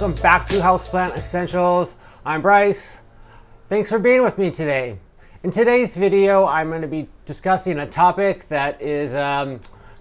welcome back to Houseplant Essentials. I'm Bryce. Thanks for being with me today. In today's video, I'm going to be discussing a topic that is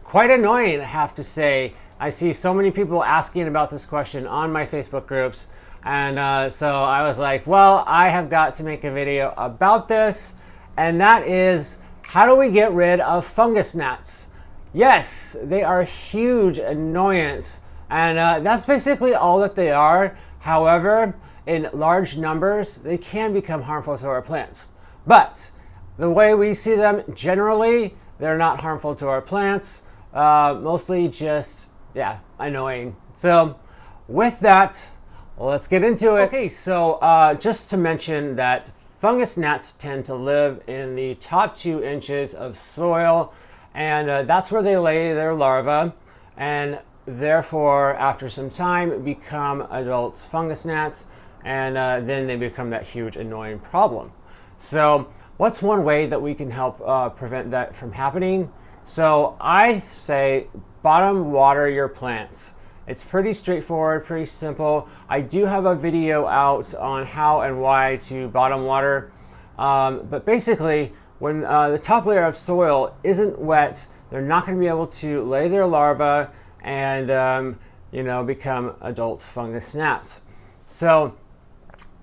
quite annoying, I have to say. I see so many people asking about this question on my Facebook groups, and so I was like, well, I have got to make a video about this, and that is, how do we get rid of fungus gnats? Yes, they are a huge annoyance, and that's basically all that they are. However, in large numbers, they can become harmful to our plants. But the way we see them generally, they're not harmful to our plants, mostly just, annoying. So with that, let's get into it. Okay, so just to mention that fungus gnats tend to live in the top 2 inches of soil, and that's where they lay their larvae, and therefore after some time become adult fungus gnats, and then they become that huge annoying problem. So what's one way that we can help prevent that from happening? So I say bottom water your plants. It's pretty straightforward, pretty simple. I do have a video out on how and why to bottom water, but basically when the top layer of soil isn't wet, they're not going to be able to lay their larvae and become adult fungus gnats. So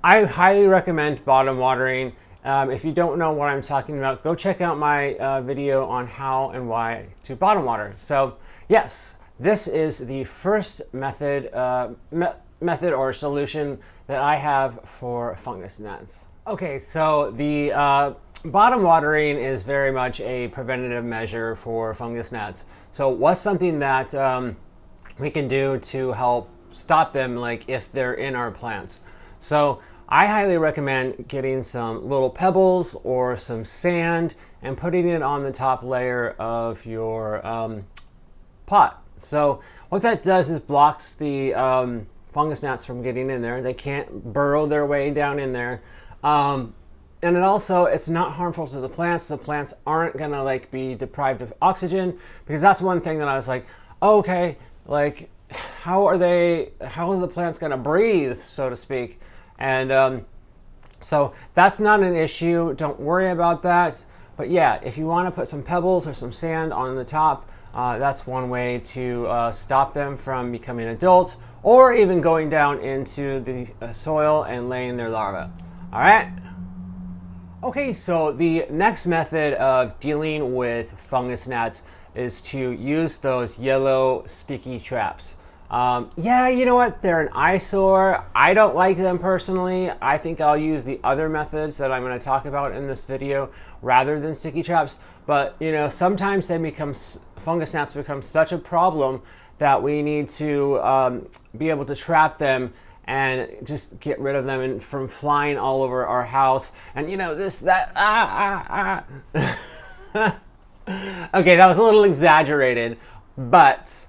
I highly recommend bottom watering. If you don't know what I'm talking about, go check out my video on how and why to bottom water. So yes, this is the first method or solution that I have for fungus gnats. Okay, so the bottom watering is very much a preventative measure for fungus gnats. So what's something that we can do to help stop them, like if they're in our plants? So I highly recommend getting some little pebbles or some sand and putting it on the top layer of your pot. So what that does is blocks the fungus gnats from getting in there. They can't burrow their way down in there. And it also, it's not harmful to the plants. The plants aren't gonna be deprived of oxygen, because that's one thing that I was like, oh, okay, how is the plants gonna breathe, so to speak? And so that's not an issue. Don't worry about that. But yeah, if you want to put some pebbles or some sand on the top, that's one way to stop them from becoming adults or even going down into the soil and laying their larvae. All right. Okay, so the next method of dealing with fungus gnats is to use those yellow sticky traps. Yeah, you know what? They're an eyesore. I don't like them personally. I think I'll use the other methods that I'm going to talk about in this video rather than sticky traps. But, sometimes fungus gnats become such a problem that we need to be able to trap them and just get rid of them and from flying all over our house. And, Okay, that was a little exaggerated, but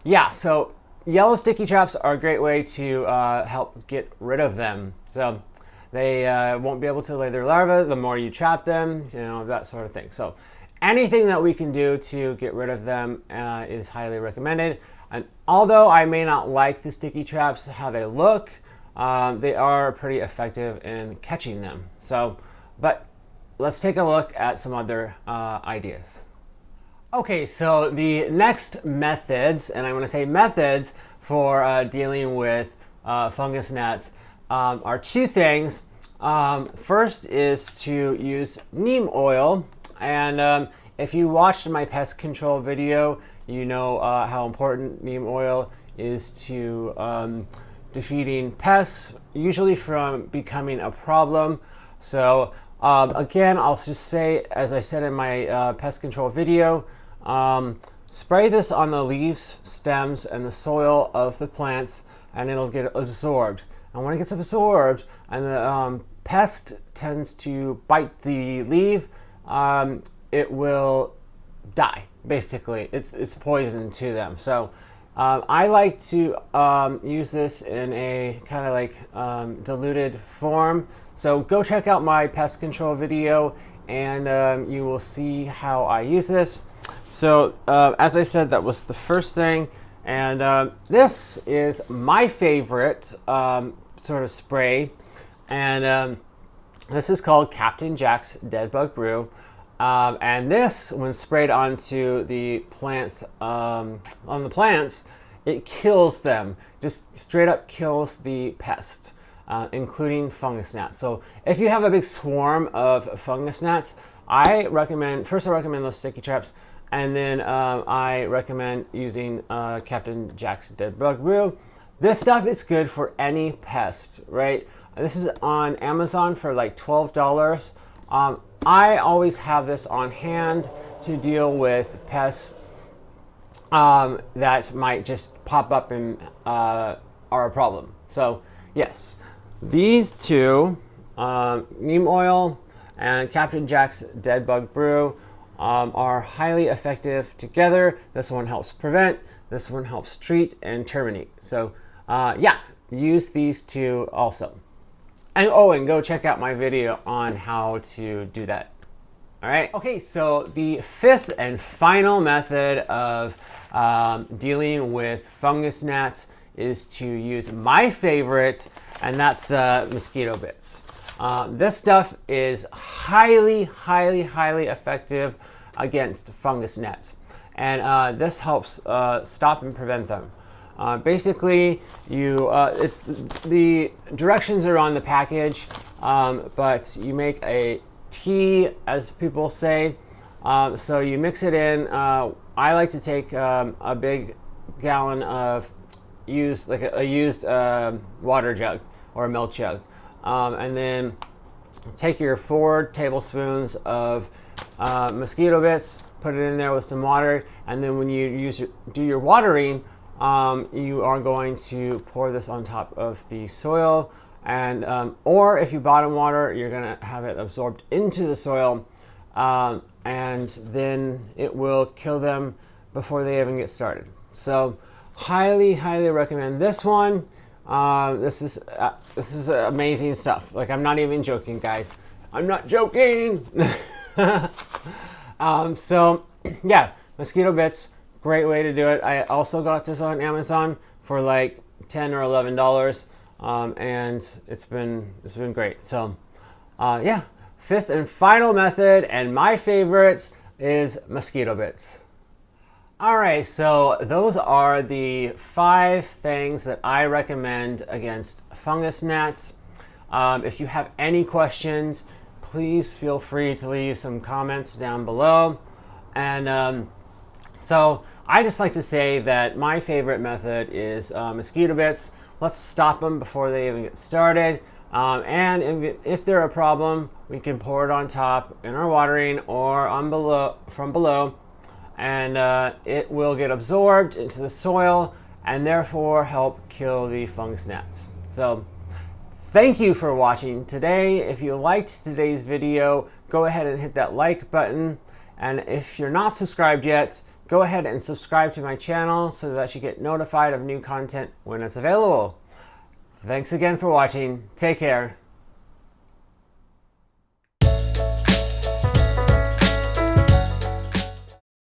yeah, so yellow sticky traps are a great way to help get rid of them. So they won't be able to lay their larvae the more you trap them, that sort of thing. So anything that we can do to get rid of them is highly recommended. And although I may not like the sticky traps, how they look, they are pretty effective in catching them. So, but let's take a look at some other ideas. Okay, so the next methods, and I'm going to say methods for dealing with fungus gnats, are 2 things. First is to use neem oil, and if you watched my pest control video, you know how important neem oil is to defeating pests, usually from becoming a problem. So again, I'll just say, as I said in my pest control video, spray this on the leaves, stems, and the soil of the plants, and it'll get absorbed. And when it gets absorbed and the pest tends to bite the leaf, it will die. Basically, it's poison to them. So I like to use this in a kind of diluted form. So go check out my pest control video, and you will see how I use this. So as I said, that was the first thing. And this is my favorite sort of spray, and this is called Captain Jack's Dead Bug Brew. And this, when sprayed onto the plants, it kills them. Just straight up kills the pest, including fungus gnats. So if you have a big swarm of fungus gnats, I recommend those sticky traps, and then I recommend using Captain Jack's Dead Bug Brew. This stuff is good for any pest, right? This is on Amazon for like $12. I always have this on hand to deal with pests that might just pop up and are a problem. So yes, these two, neem oil and Captain Jack's Dead Bug Brew, are highly effective together. This one helps prevent, this one helps treat and terminate. So yeah, use these two also. And go check out my video on how to do that. All right. Okay, so the fifth and final method of dealing with fungus gnats is to use my favorite, and that's Mosquito Bits. This stuff is highly effective against fungus gnats, and this helps stop and prevent them. Basically, it's the directions are on the package, but you make a tea, as people say. So you mix it in. I like to take a big gallon of used water jug or a milk jug, and then take your 4 tablespoons of Mosquito Bits, put it in there with some water, and then when you do your watering, you are going to pour this on top of the soil, and or if you bottom water, you're going to have it absorbed into the soil, and then it will kill them before they even get started. So highly recommend this one. This is amazing stuff. Like, I'm not even joking, guys. I'm not joking. So yeah, Mosquito Bits, great way to do it. I also got this on Amazon for like $10 or $11, and it's been great. So yeah, fifth and final method, and my favorite, is Mosquito Bits. All right, so those are the 5 things that I recommend against fungus gnats. If you have any questions, please feel free to leave some comments down below. And so I just like to say that my favorite method is Mosquito Bits. Let's stop them before they even get started. And if they're a problem, we can pour it on top in our watering or from below, and it will get absorbed into the soil and therefore help kill the fungus gnats. So thank you for watching today. If you liked today's video, go ahead and hit that like button. And if you're not subscribed yet, go ahead and subscribe to my channel so that you get notified of new content when it's available. Thanks again for watching. Take care.